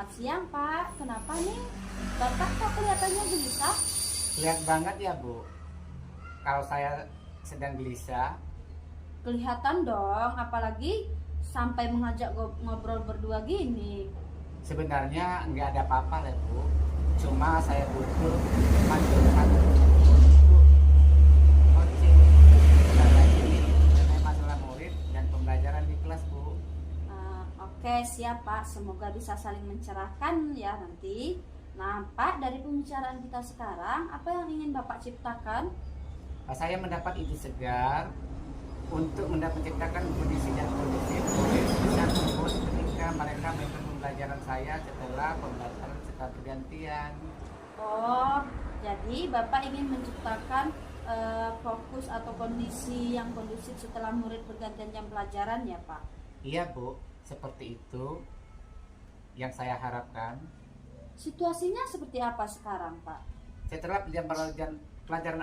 Selamat siang, Pak. Kenapa nih? Bapak kok kelihatannya gelisah? Lihat banget ya Bu, kalau saya sedang gelisah. Kelihatan dong, apalagi sampai mengajak ngobrol berdua gini. Sebenarnya nggak ada apa-apa lah Bu, cuma saya butuh masukan untuk coaching karena ini mengenai masalah murid dan pembelajaran di kelas Bu. Oke, siap Pak. Semoga bisa saling mencerahkan ya nanti. Nah, Pak, dari pembicaraan kita sekarang, apa yang ingin Bapak ciptakan? Saya mendapat ide segar untuk menciptakan kondisi dan kondisi murid bisa tumbuh ketika mereka mengikuti pembelajaran saya setelah pembelajaran setelah bergantian. Oh, jadi Bapak ingin menciptakan fokus atau kondisi yang kondusif setelah murid bergantian jam pelajaran ya, Pak? Iya Bu, seperti itu yang saya harapkan. Situasinya seperti apa sekarang, Pak? Setelah pelajaran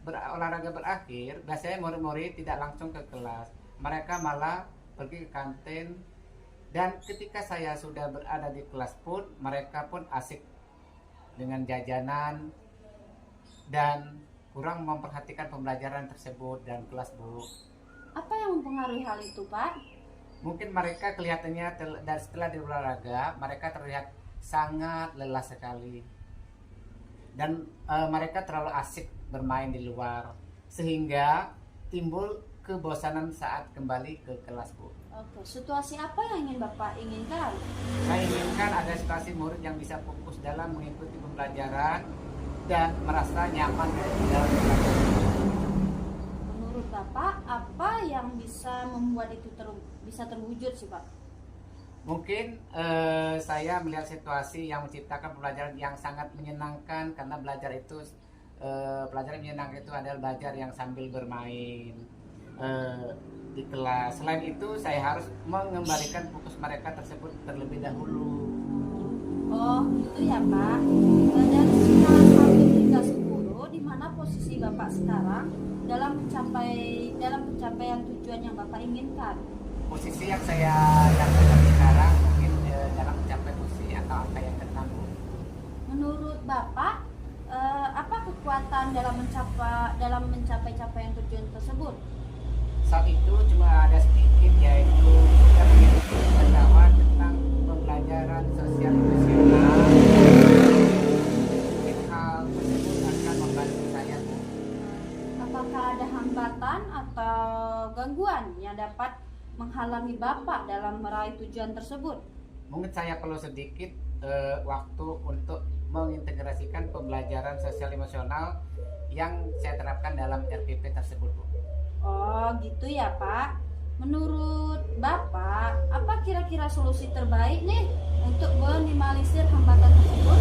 olahraga berakhir, biasanya murid-murid tidak langsung ke kelas. Mereka malah pergi ke kantin. Dan ketika saya sudah berada di kelas pun, mereka pun asik dengan jajanan dan kurang memperhatikan pembelajaran tersebut dan kelas Bu. Apa yang mempengaruhi hal itu, Pak? Mungkin mereka kelihatannya setelah di olahraga, mereka terlihat sangat lelah sekali. Dan mereka terlalu asik bermain di luar sehingga timbul kebosanan saat kembali ke kelas Bu. Oke, situasi apa yang ingin Bapak inginkan? Saya inginkan ada situasi murid yang bisa fokus dalam mengikuti pembelajaran dan merasa nyaman di dalam pembelajaran. Menurut Bapak, apa yang bisa membuat itu bisa terwujud sih, Pak? Mungkin saya melihat situasi yang menciptakan pembelajaran yang sangat menyenangkan karena pelajaran menyenangkan itu adalah belajar yang sambil bermain di kelas. Selain itu saya harus mengembalikan fokus mereka tersebut terlebih dahulu. Oh, gitu ya, Pak. Dari skala 1 hingga 10, di mana posisi Bapak sekarang dalam pencapaian tujuan yang Bapak inginkan? Posisi yang saya lakukan sekarang mungkin dalam mencapai posisi atau angka yang ke-6. Menurut Bapak, apa kekuatan dalam mencapai capaian tujuan tersebut? Saat itu cuma ada sedikit, yaitu kita mengikuti pengetahuan tentang pembelajaran sosial emosional. Mungkin hal tersebut akan membantu saya Bu. Apakah ada hambatan atau gangguan yang dapat menghalangi Bapak dalam meraih tujuan tersebut? Mungkin saya perlu sedikit waktu untuk mengintegrasikan pembelajaran sosial emosional yang saya terapkan dalam RPP tersebut Bu. Oh, gitu ya, Pak. Menurut Bapak, apa kira-kira solusi terbaik nih untuk meminimalisir hambatan tersebut?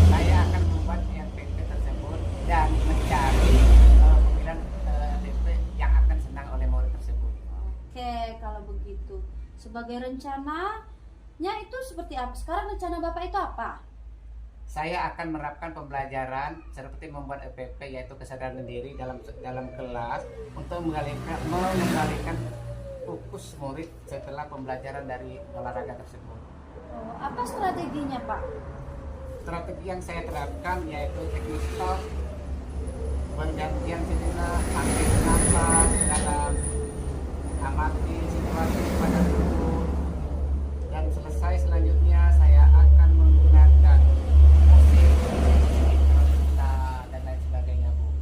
Saya akan membuat RPP tersebut dan mencari pemilihan RPP yang akan senang oleh murid tersebut. Oke, kalau begitu. Sebagai rencananya itu seperti apa? Sekarang rencana Bapak itu apa? Saya akan menerapkan pembelajaran seperti membuat EPP, yaitu kesadaran diri dalam kelas untuk mengembalikan fokus murid setelah pembelajaran dari olahraga tersebut. Oh, apa strateginya, Pak? Strategi yang saya terapkan yaitu teknik stop, pergantian sejenak, ambil nafas dalam, amati situasi pada tubuh, dan selesai selanjutnya saya akan menggunakan musik, dan lain sebagainya Bu.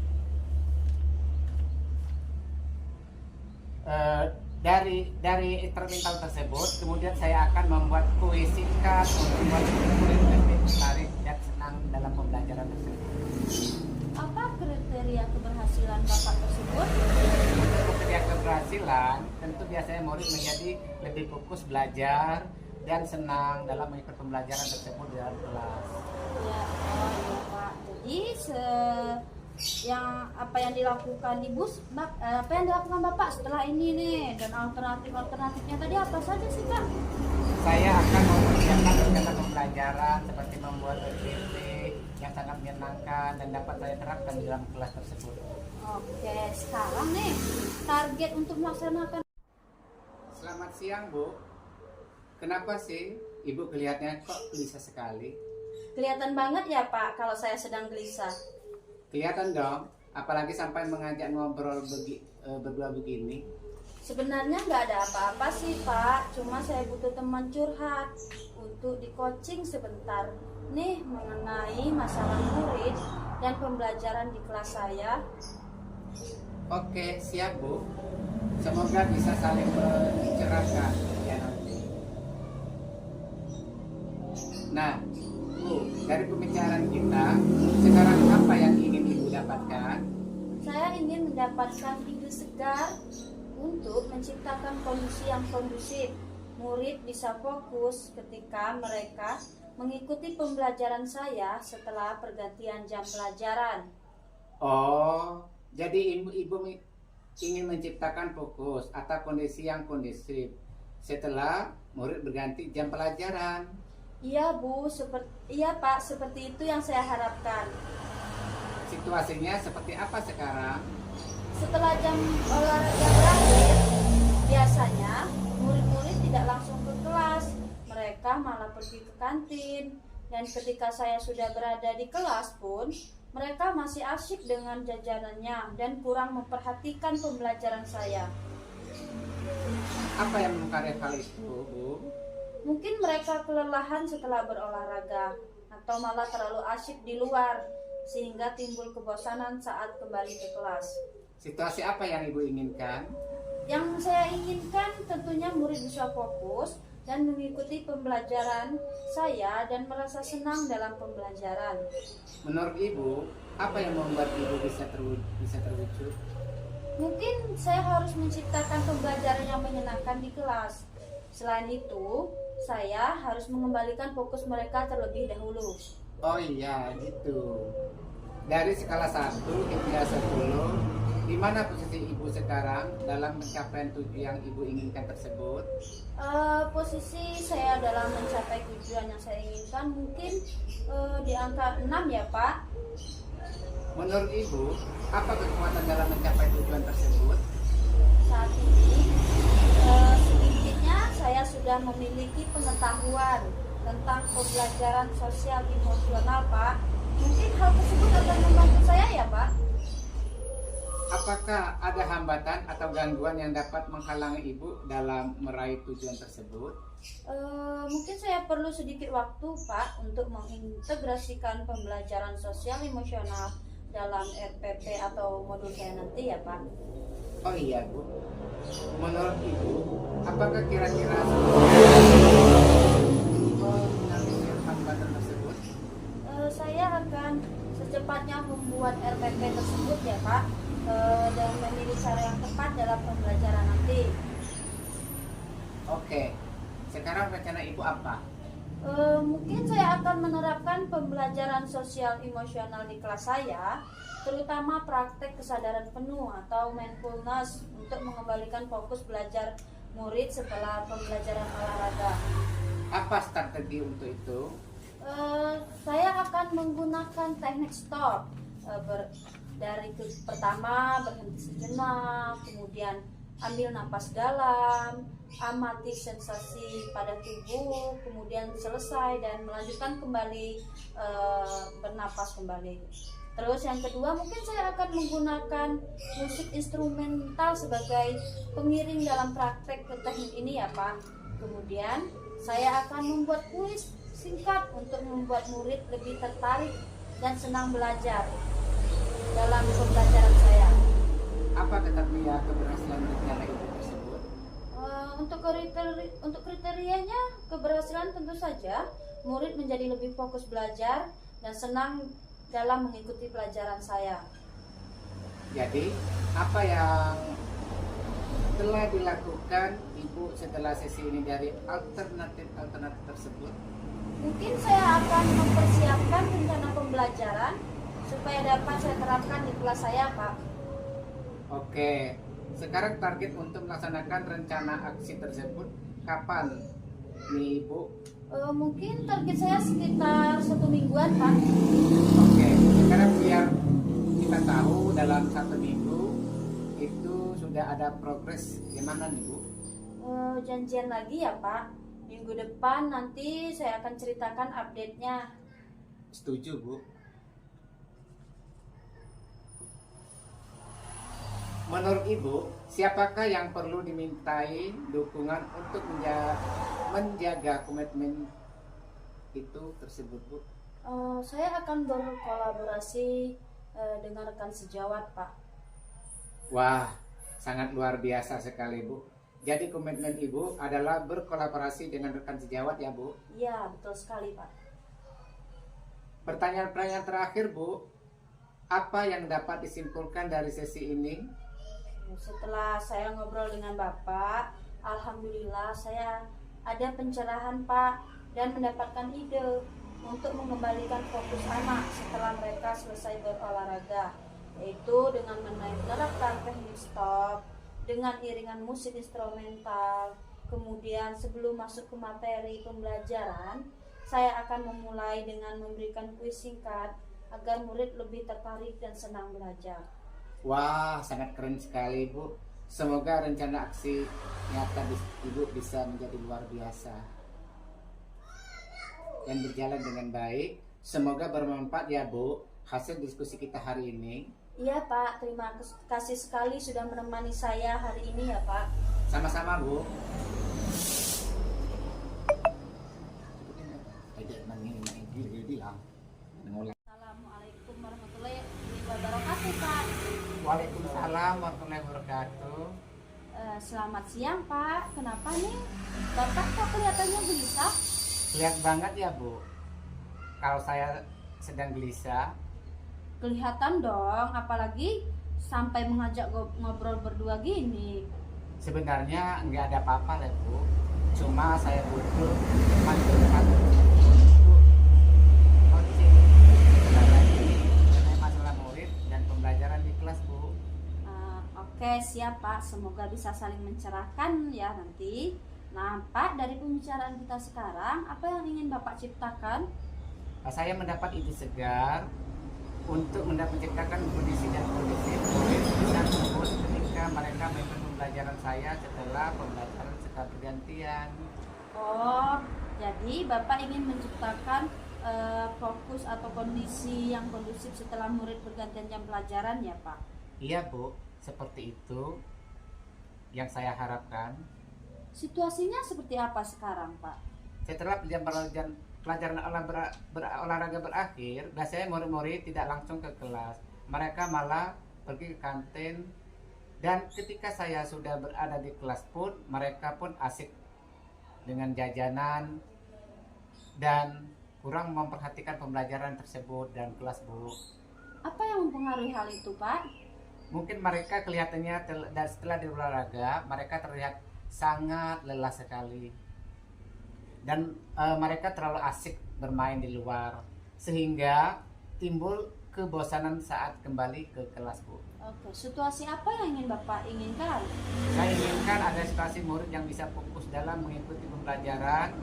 Dari instrumental tersebut kemudian saya akan membuat kuis singkat untuk membuat murid lebih tertarik dan senang dalam pembelajaran tersebut. Apa kriteria keberhasilan Bapak tersebut? Kriteria keberhasilan tentu biasanya murid menjadi lebih fokus belajar dan senang dalam mengikuti pembelajaran tersebut di dalam kelas. Ya, oh ya, Pak. Jadi apa yang dilakukan apa yang dilakukan Bapak setelah ini nih, dan alternatifnya tadi apa saja sih, Pak? Saya akan mempersiapkan kegiatan pembelajaran seperti membuat PPT yang sangat menyenangkan dan dapat saya terapkan di dalam kelas tersebut. Oke, sekarang nih target untuk melaksanakan. Selamat siang Bu. Kenapa sih Ibu kelihatannya kok gelisah sekali. Kelihatan banget ya Pak kalau saya sedang gelisah. Kelihatan dong, apalagi sampai mengajak ngobrol berdua begini. Sebenarnya nggak ada apa-apa sih Pak, cuma saya butuh teman curhat untuk di coaching sebentar nih mengenai masalah murid dan pembelajaran di kelas saya. Oke, siap Bu. Semoga bisa saling mencerahkan ya nanti. Nah, Bu, dari pembicaraan kita, sekarang apa yang ingin Ibu dapatkan? Saya ingin mendapatkan ide segar untuk menciptakan kondisi yang kondusif. Murid bisa fokus ketika mereka mengikuti pembelajaran saya setelah pergantian jam pelajaran. Oh, jadi Ibu ingin menciptakan fokus atau kondisi yang kondusif setelah murid berganti jam pelajaran. Iya Bu, iya Pak, seperti itu yang saya harapkan. Situasinya seperti apa sekarang? Setelah jam olahraga berakhir, biasanya murid-murid tidak langsung ke kelas, mereka malah pergi ke kantin. Dan ketika saya sudah berada di kelas pun, mereka masih asyik dengan jajanannya dan kurang memperhatikan pembelajaran saya. Apa yang mengungkapkan hal itu, Bu? Mungkin mereka kelelahan setelah berolahraga atau malah terlalu asyik di luar sehingga timbul kebosanan saat kembali ke kelas. Situasi apa yang Ibu inginkan? Yang saya inginkan tentunya murid bisa fokus dan mengikuti pembelajaran saya dan merasa senang dalam pembelajaran. Menurut Ibu, apa yang membuat Ibu bisa terwujud? Mungkin saya harus menciptakan pembelajaran yang menyenangkan di kelas. Selain itu, saya harus mengembalikan fokus mereka terlebih dahulu. Oh iya, gitu. Dari skala 1 hingga 10, di mana posisi Ibu sekarang dalam pencapaian tujuan yang Ibu inginkan tersebut? Posisi saya dalam mencapai tujuan yang saya inginkan mungkin di angka 6 ya Pak. Menurut Ibu, apa kekuatan dalam mencapai tujuan tersebut? Saat ini sedikitnya saya sudah memiliki pengetahuan tentang pembelajaran sosial emosional Pak. Mungkin hal tersebut akan membantu saya ya Pak. Apakah ada hambatan atau gangguan yang dapat menghalangi Ibu dalam meraih tujuan tersebut? Mungkin saya perlu sedikit waktu Pak untuk mengintegrasikan pembelajaran sosial emosional dalam RPP atau modul saya nanti ya Pak. Oh iya Bu, menurut Ibu, apakah kira-kira mengatasi hambatan tersebut? Saya akan secepatnya membuat RPP tersebut ya Pak, dan memilih cara yang tepat dalam pembelajaran nanti. Oke, sekarang rencana Ibu apa? Mungkin saya akan menerapkan pembelajaran sosial emosional di kelas saya, terutama praktek kesadaran penuh atau mindfulness untuk mengembalikan fokus belajar murid setelah pembelajaran olahraga. Apa strategi untuk itu? Saya akan menggunakan teknik stop. Pertama berhenti sejenak, kemudian ambil napas dalam, amati sensasi pada tubuh, kemudian selesai dan melanjutkan kembali bernapas kembali. Terus yang kedua mungkin saya akan menggunakan musik instrumental sebagai pengiring dalam praktek teknik ini ya Pak. Kemudian saya akan membuat kuis singkat untuk membuat murid lebih tertarik dan senang belajar dalam pembelajaran saya. Apa kriteria keberhasilan rencana Ibu tersebut? Untuk kriterianya keberhasilan tentu saja murid menjadi lebih fokus belajar dan senang dalam mengikuti pelajaran saya. Jadi, apa yang telah dilakukan Ibu setelah sesi ini dari alternatif tersebut? Mungkin saya akan mempersiapkan rencana pembelajaran supaya dapat saya terapkan di kelas saya, Pak. Oke, sekarang target untuk melaksanakan rencana aksi tersebut kapan nih Ibu? Mungkin target saya sekitar 1 mingguan, Pak. Oke, sekarang biar kita tahu dalam 1 minggu itu sudah ada progres gimana nih Bu? Janjian lagi ya, Pak. Minggu depan nanti saya akan ceritakan update-nya. Setuju, Bu. Menurut Ibu, siapakah yang perlu dimintai dukungan untuk menjaga komitmen itu tersebut, Bu? Saya akan berkolaborasi dengan rekan sejawat, Pak. Wah, sangat luar biasa sekali, Bu. Jadi komitmen Ibu adalah berkolaborasi dengan rekan sejawat ya, Bu? Iya, betul sekali, Pak. Pertanyaan-pertanyaan terakhir, Bu. Apa yang dapat disimpulkan dari sesi ini? Setelah saya ngobrol dengan Bapak, alhamdulillah saya ada pencerahan, Pak, dan mendapatkan ide untuk mengembalikan fokus anak setelah mereka selesai berolahraga, yaitu dengan menerapkan teknik stop dengan iringan musik instrumental. Kemudian sebelum masuk ke materi pembelajaran, saya akan memulai dengan memberikan kuis singkat agar murid lebih tertarik dan senang belajar. Wah, sangat keren sekali, Bu. Semoga rencana aksi nyata Ibu bisa menjadi luar biasa dan berjalan dengan baik. Semoga bermanfaat ya, Bu, hasil diskusi kita hari ini. Iya, Pak, terima kasih sekali sudah menemani saya hari ini ya, Pak. Sama-sama, Bu. Assalamualaikum warahmatullahi wabarakatuh, Pak. Waalaikumsalam warahmatullahi wabarakatuh. Selamat siang, Pak. Kenapa nih? Bapak kok kelihatannya gelisah? Lihat banget ya, Bu. Kalau saya sedang gelisah. Kelihatan dong, apalagi sampai mengajak ngobrol berdua gini. Sebenarnya nggak ada apa-apa lah, Bu. Cuma saya butuh teman curhat untuk coaching mengenai masalah murid dan pembelajaran di kelas, Bu. Oke, siap, Pak. Semoga bisa saling mencerahkan ya nanti. Nah, Pak, dari pembicaraan kita sekarang, apa yang ingin Bapak ciptakan? Saya mendapat ide segar untuk menciptakan kondisi dan kondisi murid bisa fokus ketika mereka mengikuti pembelajaran saya setelah pembelajaran secara bergantian. Oh, jadi Bapak ingin menciptakan fokus atau kondisi yang kondusif setelah murid bergantian jam pelajaran ya, Pak? Iya, Bu, seperti itu yang saya harapkan. Situasinya seperti apa sekarang, Pak? Setelah pelajaran olahraga berakhir, biasanya murid-murid tidak langsung ke kelas. Mereka malah pergi ke kantin. Dan ketika saya sudah berada di kelas pun, mereka pun asik dengan jajanan dan kurang memperhatikan pembelajaran tersebut dan kelas, Bu. Apa yang mempengaruhi hal itu, Pak? Mungkin mereka kelihatannya dan setelah di olahraga, mereka terlihat sangat lelah sekali. Dan mereka terlalu asik bermain di luar sehingga timbul kebosanan saat kembali ke kelas, Bu. Oke, situasi apa yang ingin Bapak inginkan? Saya inginkan ada situasi murid yang bisa fokus dalam mengikuti pembelajaran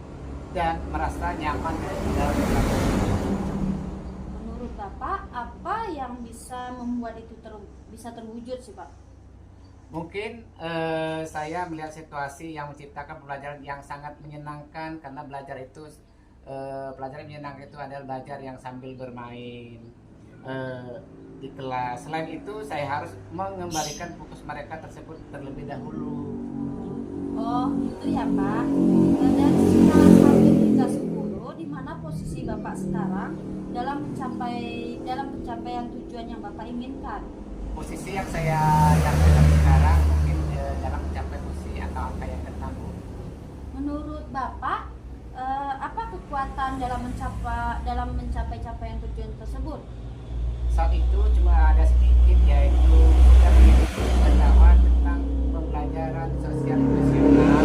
dan merasa nyaman dalam pembelajaran. Menurut Bapak, apa yang bisa membuat itu bisa terwujud sih, Pak? Mungkin saya melihat situasi yang menciptakan pembelajaran yang sangat menyenangkan, karena belajar itu pelajaran menyenangkan itu adalah belajar yang sambil bermain di kelas. Selain itu saya harus mengembalikan fokus mereka tersebut terlebih dahulu. Oh gitu ya, Pak. Dari skala 1 hingga 10, di mana posisi Bapak sekarang dalam pencapaian tujuan yang Bapak inginkan? Posisi yang saya lakukan sekarang mungkin dalam mencapai posisi atau angka yang ke-6, Bu. Menurut Bapak, apa kekuatan dalam mencapai capaian tujuan tersebut? Saat itu cuma ada sedikit, yaitu kita memiliki pengetahuan tentang pembelajaran sosial emosional.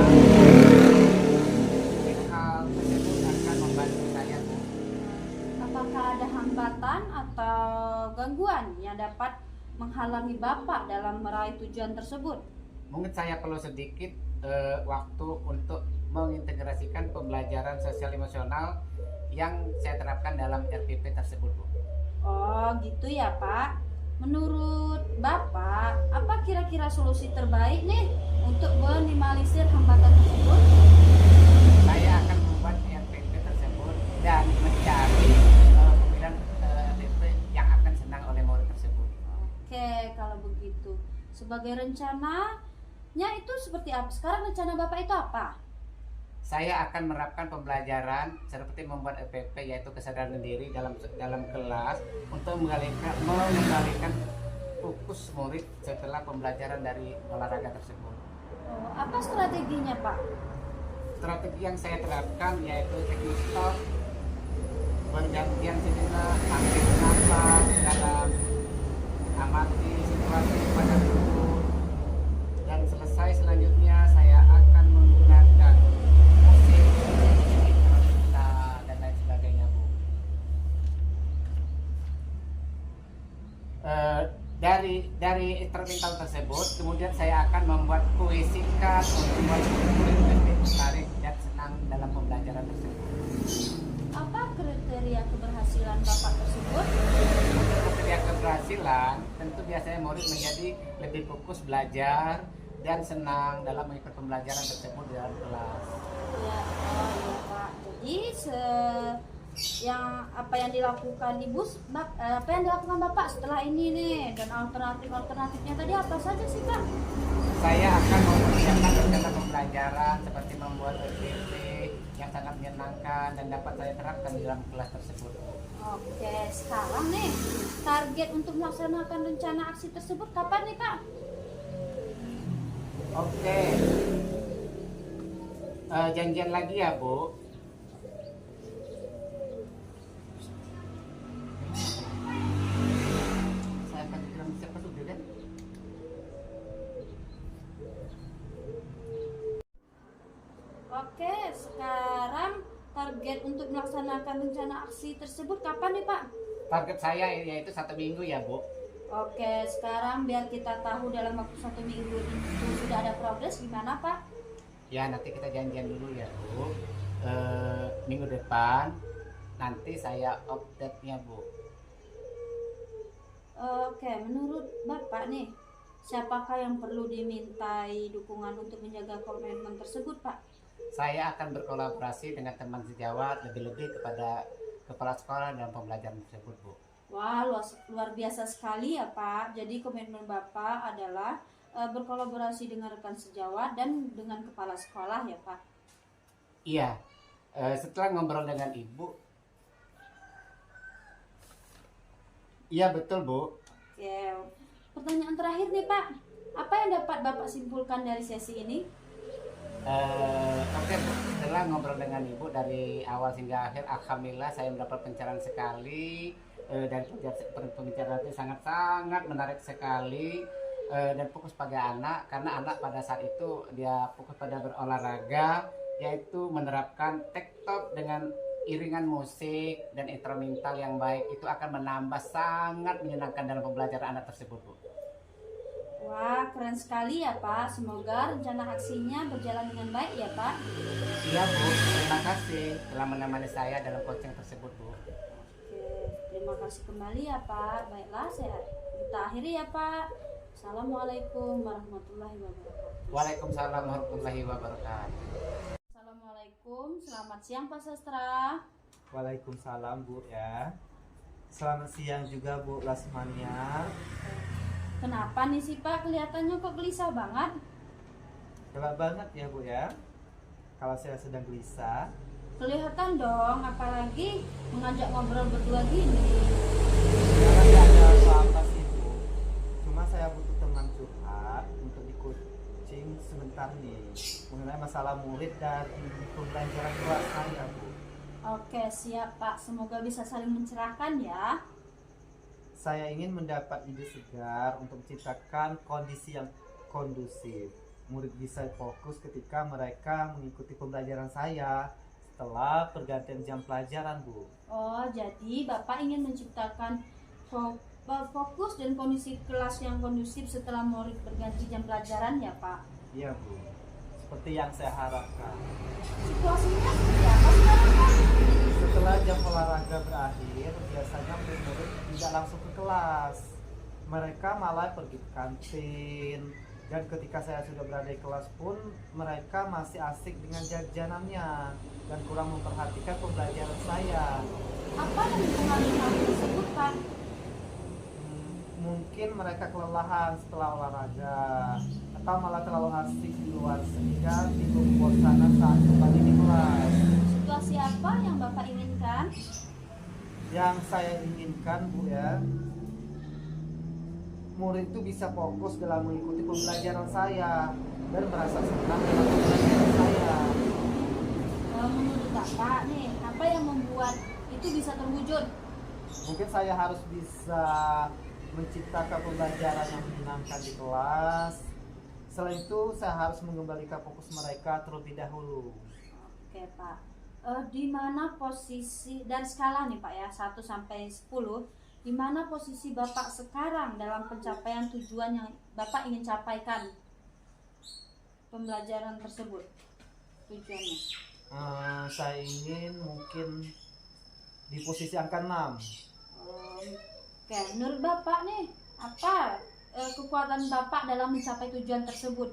Mungkin hal tersebut akan membantu saya, Bu. Apakah ada hambatan atau gangguan yang dapat menghalangi Bapak dalam meraih tujuan tersebut? Mungkin saya perlu sedikit waktu untuk mengintegrasikan pembelajaran sosial emosional yang saya terapkan dalam RPP tersebut, Bu. Oh gitu ya, Pak. Menurut Bapak, apa kira-kira solusi terbaik nih untuk meminimalisir hambatan tersebut? Saya dan mencari pemilihan LDP yang akan senang oleh murid tersebut. Oke, kalau begitu. Sebagai rencananya itu seperti apa? Sekarang rencana Bapak itu apa? Saya akan menerapkan pembelajaran seperti membuat EPP, yaitu kesadaran diri dalam kelas, untuk mengembalikan fokus murid setelah pembelajaran dari olahraga tersebut. Oh, apa strateginya, Pak? Strategi yang saya terapkan yaitu teknik stop, pergantian sejenak, ambil nafas dalam, amati situasi pada tubuh, dan selesai selanjutnya saya akan menggunakan musik, cerita, dan lain sebagainya, Bu. Dari instrumental tersebut, kemudian saya akan membuat kuis singkat untuk membuat murid lebih tertarik dan senang dalam pembelajaran tersebut. Apa kriteria keberhasilan Bapak tersebut? Kriteria keberhasilan tentu biasanya murid menjadi lebih fokus belajar dan senang dalam mengikuti pembelajaran tersebut di dalam kelas. Ya, oh iya Pak. Jadi apa yang dilakukan apa yang dilakukan Bapak setelah ini nih, dan alternatifnya tadi apa saja sih Pak? Saya akan mempersiapkan kegiatan pembelajaran seperti membuat PPT yang sangat menyenangkan dan dapat saya terapkan di dalam kelas tersebut. Oke, sekarang nih target untuk melaksanakan rencana aksi tersebut kapan nih Pak? Oke, janjian lagi ya Bu. Saya akan bilang siapa tuh kan? Oke, sekarang target untuk melaksanakan rencana aksi tersebut kapan nih Pak? Target saya yaitu 1 minggu ya Bu. Oke, sekarang biar kita tahu dalam waktu 1 minggu itu sudah ada progres gimana Pak? Ya nanti kita janjian dulu ya Bu. Minggu depan nanti saya update-nya Bu. Oke, menurut Bapak nih, siapakah yang perlu dimintai dukungan untuk menjaga komitmen tersebut Pak? Saya akan berkolaborasi dengan teman sejawat, lebih-lebih kepada kepala sekolah dalam pembelajaran tersebut Bu. Wah, luar biasa sekali ya Pak. Jadi komitmen Bapak adalah berkolaborasi dengan rekan sejawat dan dengan kepala sekolah ya Pak. Iya, setelah ngobrol dengan Ibu. Iya betul Bu. Oke, pertanyaan terakhir nih Pak. Apa yang dapat Bapak simpulkan dari sesi ini? Oke Bu, setelah ngobrol dengan Ibu dari awal hingga akhir, alhamdulillah saya mendapat pencerahan sekali. Dan pembicaraan itu sangat-sangat menarik sekali, dan fokus pada anak, karena anak pada saat itu dia fokus pada berolahraga, yaitu menerapkan TikTok dengan iringan musik dan instrumental yang baik, itu akan menambah sangat menyenangkan dalam pembelajaran anak tersebut Bu. Wah, keren sekali ya Pak. Semoga rencana aksinya berjalan dengan baik ya Pak. Iya Bu, terima kasih telah menemani saya dalam coaching tersebut Bu. Terima kasih kembali ya Pak. Baiklah, kita akhiri ya Pak. Assalamualaikum warahmatullahi wabarakatuh. Waalaikumsalam warahmatullahi wabarakatuh. Assalamualaikum, selamat siang Pak Sastra. Waalaikumsalam Bu ya. Selamat siang juga Bu Lasmania. Kenapa nih sih Pak, kelihatannya kok gelisah banget? Gelap banget ya Bu ya. Kalau saya sedang gelisah. Kelihatan dong, apalagi mengajak ngobrol berdua gini. Karena tidak ada apa-apa sih Bu. Cuma saya butuh teman curhat untuk di coaching sebentar nih mengenai masalah murid dari pembelajaran kelas saya Bu. Oke, siap Pak. Semoga bisa saling mencerahkan ya. Saya ingin mendapat ide segar untuk menciptakan kondisi yang kondusif. Murid bisa fokus ketika mereka mengikuti pembelajaran saya setelah pergantian jam pelajaran Bu. Oh, jadi Bapak ingin menciptakan fokus dan kondisi kelas yang kondusif setelah murid berganti jam pelajaran ya Pak? Iya Bu, seperti yang saya harapkan. Situasinya seperti apa sekarang Pak? Setelah jam olahraga berakhir, biasanya murid tidak langsung ke kelas. Mereka malah pergi ke kantin, Dan ketika saya sudah berada di kelas pun mereka masih asik dengan jajanannya dan kurang memperhatikan pembelajaran saya. Apa yang mempengaruhi hal tersebut, Pak? Mungkin mereka kelelahan setelah olahraga atau malah terlalu asik di luar sehingga timbul kebosanan saat kembali di kelas. Situasi apa yang Bapak inginkan? Yang saya inginkan, Bu, ya, murid itu bisa fokus dalam mengikuti pembelajaran saya dan merasa senang dalam pembelajaran saya. Menurut Bapak nih, apa yang membuat itu bisa terwujud? Mungkin saya harus bisa menciptakan pembelajaran yang menyenangkan di kelas. Selain itu, saya harus mengembalikan fokus mereka terlebih dahulu. Oke, Pak. Di mana posisi dan skala nih Pak ya, 1 sampai 10, di mana posisi Bapak sekarang dalam pencapaian tujuan yang Bapak ingin capaikan pembelajaran tersebut? Tujuannya. Saya ingin mungkin di posisi angka 6. Oke, menurut Bapak nih, apa kekuatan Bapak dalam mencapai tujuan tersebut?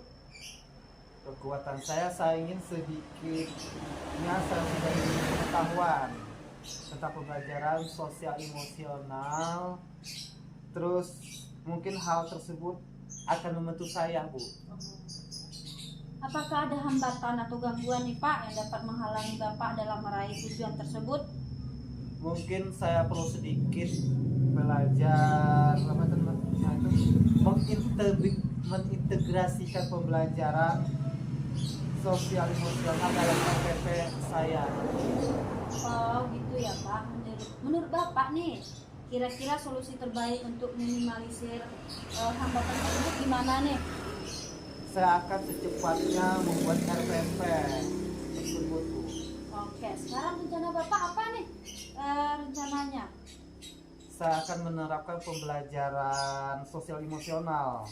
Kekuatan saya ingin sedikitnya saya sudah ingin pengetahuan tentang pembelajaran sosial emosional. Terus mungkin hal tersebut akan membantu saya, Bu. Apakah ada hambatan atau gangguan nih Pak yang dapat menghalangi Bapak dalam meraih tujuan tersebut? Mungkin saya perlu sedikit belajar mengintegrasikan pembelajaran sosial emosional dalam LPP saya. Oh gitu ya Pak. Menurut Bapak nih, kira-kira solusi terbaik untuk minimalisir hambatan tersebut gimana nih? Saya akan secepatnya membuat RPP tersebut, Bu. Oke, sekarang rencana Bapak apa nih? Rencananya? Saya akan menerapkan pembelajaran sosial emosional,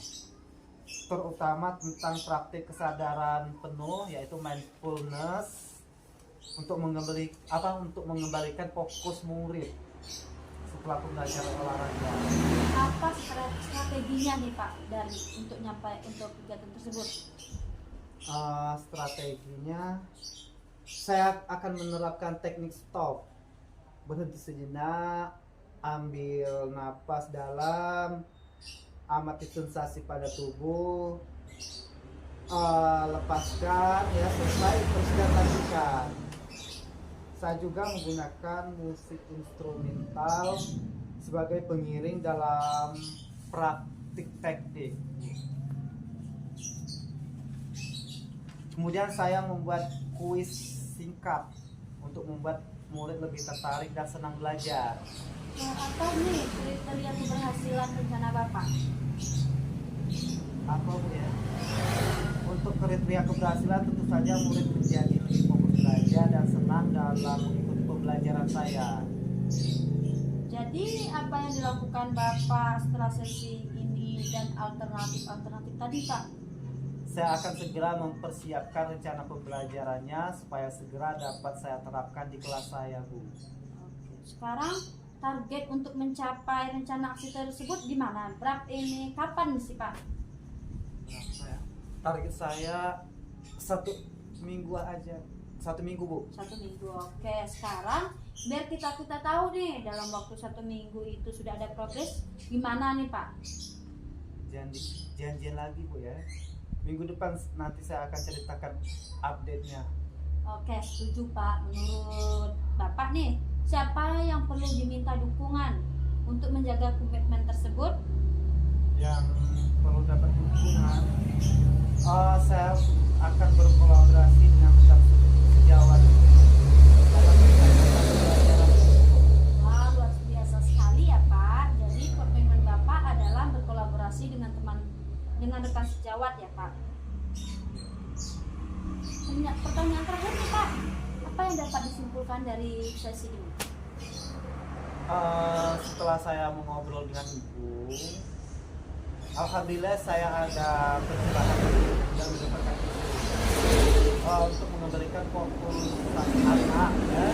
terutama tentang praktik kesadaran penuh, yaitu mindfulness, untuk mengembalikan fokus murid setelah pembelajaran olahraga. Apa strateginya nih Pak untuk kegiatan tersebut? Strateginya saya akan menerapkan teknik stop, berhenti sejenak, ambil napas dalam, amati sensasi pada tubuh, lepaskan, ya, selesai, teruskan lanjutkan. Saya juga menggunakan musik instrumental sebagai pengiring dalam praktik teknik. Kemudian saya membuat kuis singkat untuk membuat murid lebih tertarik dan senang belajar. Apa nih kriteria keberhasilan rencana Bapak? Apa, Bu, ya? Untuk kriteria keberhasilan tentu saja murid menjadi lebih fokus belajar dan senang dalam mengikuti pembelajaran saya. Jadi apa yang dilakukan Bapak setelah sesi ini dan alternatif tadi Pak? Saya akan segera mempersiapkan rencana pembelajarannya supaya segera dapat saya terapkan di kelas saya, Bu. Sekarang target untuk mencapai rencana aksi tersebut di mana? Kapan sih Pak? Target saya 1 minggu aja. 1 minggu, Bu. 1 minggu. Oke, sekarang biar kita tahu nih dalam waktu 1 minggu itu sudah ada progres gimana nih Pak? Janjian lagi, Bu, ya. Minggu depan nanti saya akan ceritakan update-nya. Oke, setuju Pak. Menurut Bapak nih, siapa yang perlu diminta dukungan untuk menjaga komitmen tersebut? Yang perlu dapat dukungan, saya akan berkolaborasi dengan rekan sejawat dalam pembelajaran tersebut. Wah, luar biasa sekali ya Pak. Jadi komitmen Bapak adalah berkolaborasi dengan rekan sejawat ya Pak. Pertanyaan terakhir nih Pak, apa yang dapat disimpulkan dari sesi ini? Setelah saya mengobrol dengan Ibu, alhamdulillah saya ada pencerahan dan mendapatkan untuk mengembalikan fokus anak, ya,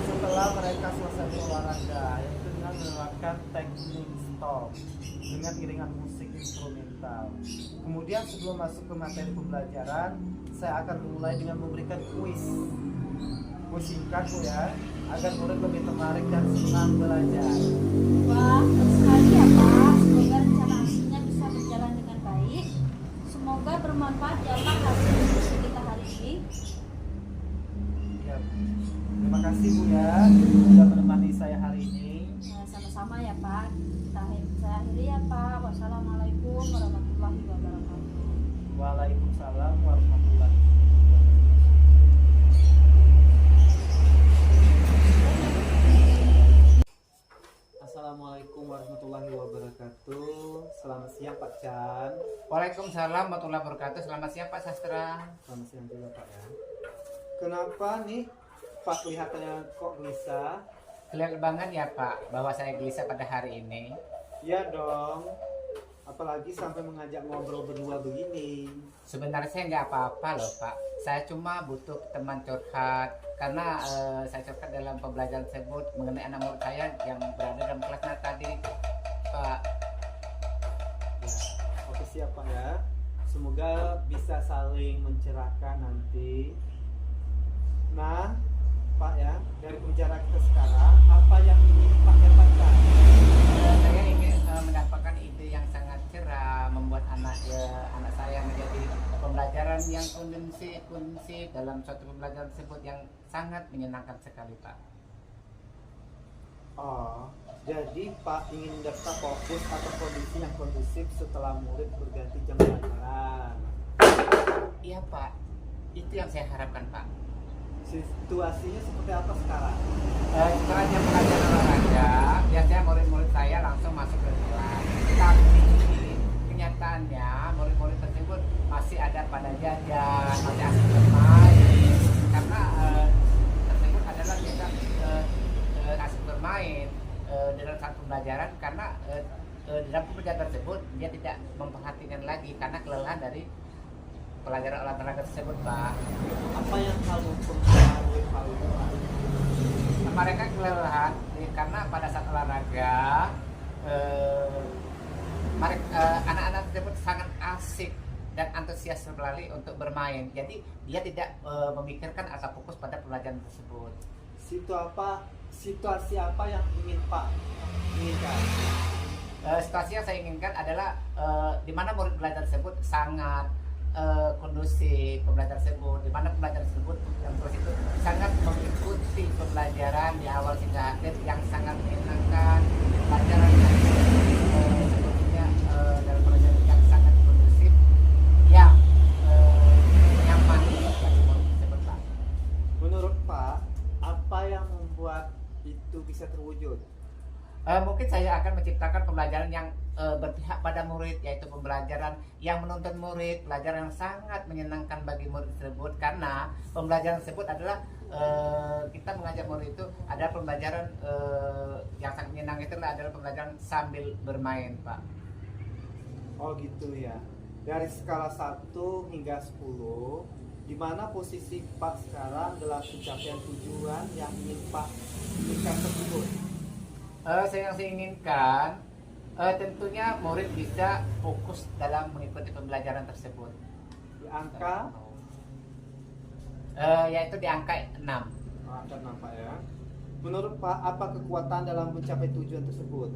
setelah mereka selesai berolahraga, yaitu dengan menerapkan teknik stop dengan iringan musik instrumental. Kemudian sebelum masuk ke materi pembelajaran, saya akan memulai dengan memberikan kuis singkat Bu ya, agar murid lebih tertarik dan senang belajar. Wah, terus sekali ya Pak. Semoga rencana aksinya bisa berjalan dengan baik. Semoga bermanfaat ya Pak hasil diskusi kita hari ini. Ya, terima kasih Bu ya sudah menemani saya hari ini. Nah, sama-sama ya Pak. Saya akhiri ya Pak. Wassalamualaikum warahmatullahi wabarakatuh. Waalaikumsalam warahmatullahi wabarakatuh. Assalamualaikum warahmatullahi wabarakatuh. Selamat siang Pak Chan. Waalaikumsalam warahmatullahi wabarakatuh. Selamat siang Pak Sastra. Selamat siang juga Pak ya. Kenapa nih Pak kelihatannya kok gelisah? Kelihatan banget ya Pak bahwa saya gelisah pada hari ini. Ya dong. Apalagi sampai mengajak ngobrol berdua begini. Sebenarnya saya nggak apa-apa loh Pak. Saya cuma butuh teman curhat karena saya curhat dalam pembelajaran tersebut mengenai anak murid saya yang berada dalam kelasnya tadi Pak. Ya, oke siap Pak ya. Semoga bisa saling mencerahkan nanti. Nah, Pak ya, dari pembicaraan kita sekarang, apa yang ingin Pak dapatkan? Saya ingin mendapatkan ide yang sangat cerah, membuat anak saya menjadi pembelajaran yang kondusif dalam suatu pembelajaran tersebut yang sangat menyenangkan sekali Pak. Oh, jadi Pak ingin mendapatkan fokus atau kondisi yang kondusif setelah murid berganti jam pelajaran. Iya Pak, itu yang saya harapkan Pak. Situasinya seperti apa sekarang? Setelah jam pelajaran olahraga, biasanya murid-murid saya langsung masuk ke kelas. Tapi kenyataannya murid-murid tersebut masih ada pada jajan, masih asik bermain. Karena tersebut adalah kita asik bermain dalam satu pembelajaran karena di dalam pembelajaran tersebut dia tidak memperhatikan lagi karena kelelahan dari pelajaran olahraga tersebut Pak. Apa yang hal mempengaruhi hal itu Pak? Mereka kelelahan karena pada saat olahraga anak-anak tersebut sangat asik dan antusias sekali untuk bermain. Jadi dia tidak memikirkan atau fokus pada pelajaran tersebut. Situasi apa yang ingin Pak inginkan? Situasi yang saya inginkan adalah di mana murid belajar tersebut sangat kondusif pembelajaran tersebut, di mana pembelajaran tersebut yang terus itu sangat mengikuti pembelajaran di awal hingga akhir yang sangat menyenangkan, pelajaran yang sebetulnya dalam pelajaran yang sangat kondusif yang nyaman bagi murid tersebut Pak. Menurut Pak, apa yang membuat itu bisa terwujud? Mungkin saya akan menciptakan pembelajaran yang berpihak pada murid, yaitu pembelajaran yang menuntun murid, pelajaran yang sangat menyenangkan bagi murid tersebut, karena pembelajaran tersebut adalah kita mengajak murid itu adalah pembelajaran yang sangat menyenangkan, itu adalah pembelajaran sambil bermain Pak. Oh gitu ya. Dari skala 1 hingga 10, di mana posisi Pak sekarang dalam pencapaian tujuan yang ingin Pak inginkan tersebut? Saya inginkan tentunya murid bisa fokus dalam mengikuti pembelajaran tersebut. Di angka? Yaitu di angka 6. Angka 6 Pak ya. Menurut Pak, apa kekuatan dalam mencapai tujuan tersebut?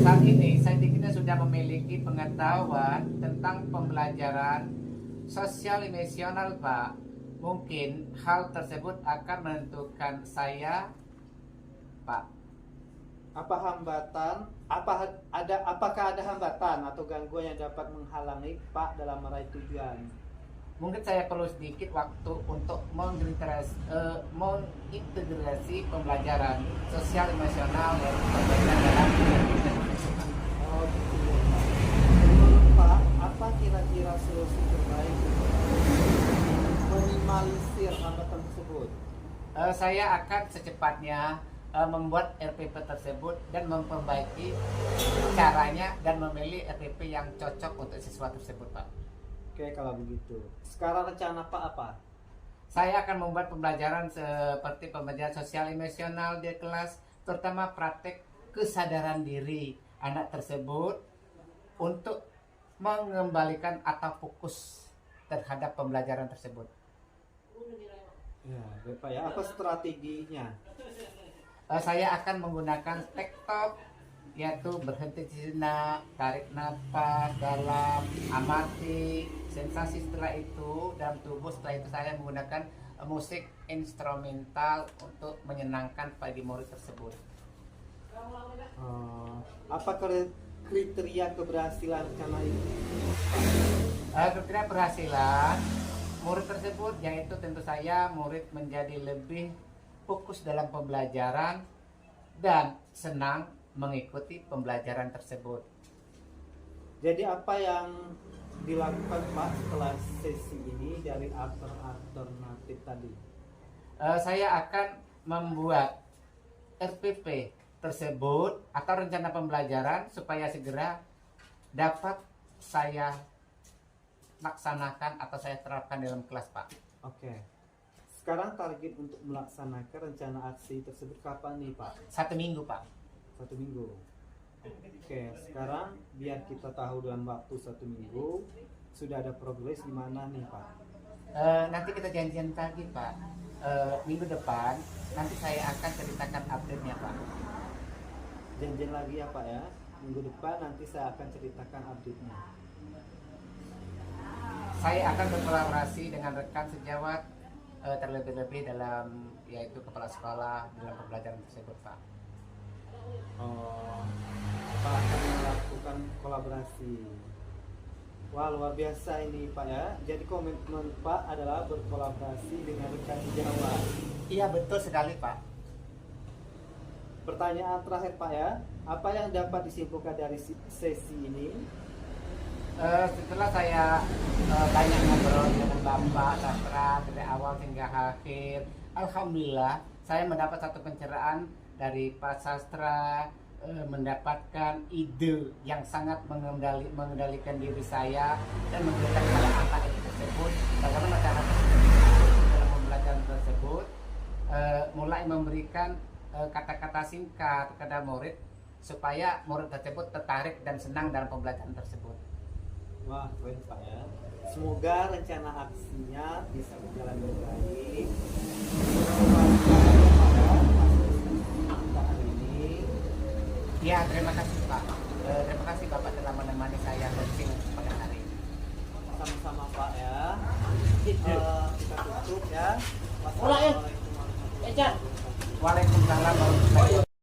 Saat ini saya dikira sudah memiliki pengetahuan tentang pembelajaran sosial emosional Pak. Mungkin hal tersebut akan menentukan saya Pak. Apakah ada hambatan atau gangguan yang dapat menghalangi Pak dalam meraih tujuan? Mungkin saya perlu sedikit waktu untuk mengintegrasi pembelajaran sosial emosional dan pembelajaran dalam Oh gitu. Menurut Pak, apa kira-kira solusi terbaik untuk minimalisir hambatan tersebut? Saya akan secepatnya membuat RPP tersebut dan memperbaiki caranya dan memilih RPP yang cocok untuk siswa tersebut Pak. Oke kalau begitu. Sekarang rencana Pak apa? Saya akan membuat pembelajaran seperti pembelajaran sosial emosional di kelas, terutama praktek kesadaran diri anak tersebut untuk mengembalikan atau fokus terhadap pembelajaran tersebut. Ya, baik Pak ya. Apa strateginya? Saya akan menggunakan TikTok, yaitu berhenti sejenak, tarik nafas dalam, amati sensasi setelah itu dalam tubuh. Setelah itu saya menggunakan musik instrumental untuk menyenangkan bagi murid tersebut. Apa kriteria keberhasilan rencana ini? Kriteria keberhasilan murid tersebut yaitu tentu saya murid menjadi lebih fokus dalam pembelajaran dan senang mengikuti pembelajaran tersebut. Jadi apa yang dilakukan Pak setelah sesi ini dari alternatif tadi? Saya akan membuat RPP tersebut atau rencana pembelajaran supaya segera dapat saya laksanakan atau saya terapkan dalam kelas, Pak. Oke. Sekarang target untuk melaksanakan rencana aksi tersebut kapan nih Pak? 1 minggu, Pak. 1 minggu. Oke, sekarang biar kita tahu dalam waktu 1 minggu sudah ada progres di mana nih Pak? Nanti kita janjian lagi, Pak. Minggu depan nanti saya akan ceritakan update-nya, Pak. Janjian lagi ya Pak ya. Minggu depan nanti saya akan ceritakan update-nya. Saya akan berkolaborasi dengan rekan sejawat terlebih-lebih dalam yaitu kepala sekolah dalam pembelajaran tersebut, Pak. Pak akan melakukan kolaborasi. Wah, luar biasa ini Pak ya. Jadi komitmen Pak adalah berkolaborasi dengan rekan sejawat. Iya, betul sekali, Pak. Pertanyaan terakhir Pak ya, apa yang dapat disimpulkan dari sesi ini? Setelah saya banyak ngobrol dengan Bapak Sastra dari awal hingga akhir, alhamdulillah saya mendapat satu pencerahan dari Pak Sastra, mendapatkan ide yang sangat mengendalikan diri saya dan memberikan pada anak tersebut bagaimana cara dalam pembelajaran tersebut, mulai memberikan kata-kata singkat kepada murid supaya murid tersebut tertarik dan senang dalam pembelajaran tersebut. Wah, keren Pak ya. Semoga rencana aksinya bisa berjalan dengan baik. Kita hari ini. Ya, terima kasih Pak. Terima kasih Bapak telah menemani saya hosting pada hari ini. Sama-sama Pak ya. Kita tutup ya. Wassalamualaikum warahmatullahi wabarakatuh. Waalaikumsalam warahmatullahi wabarakatuh.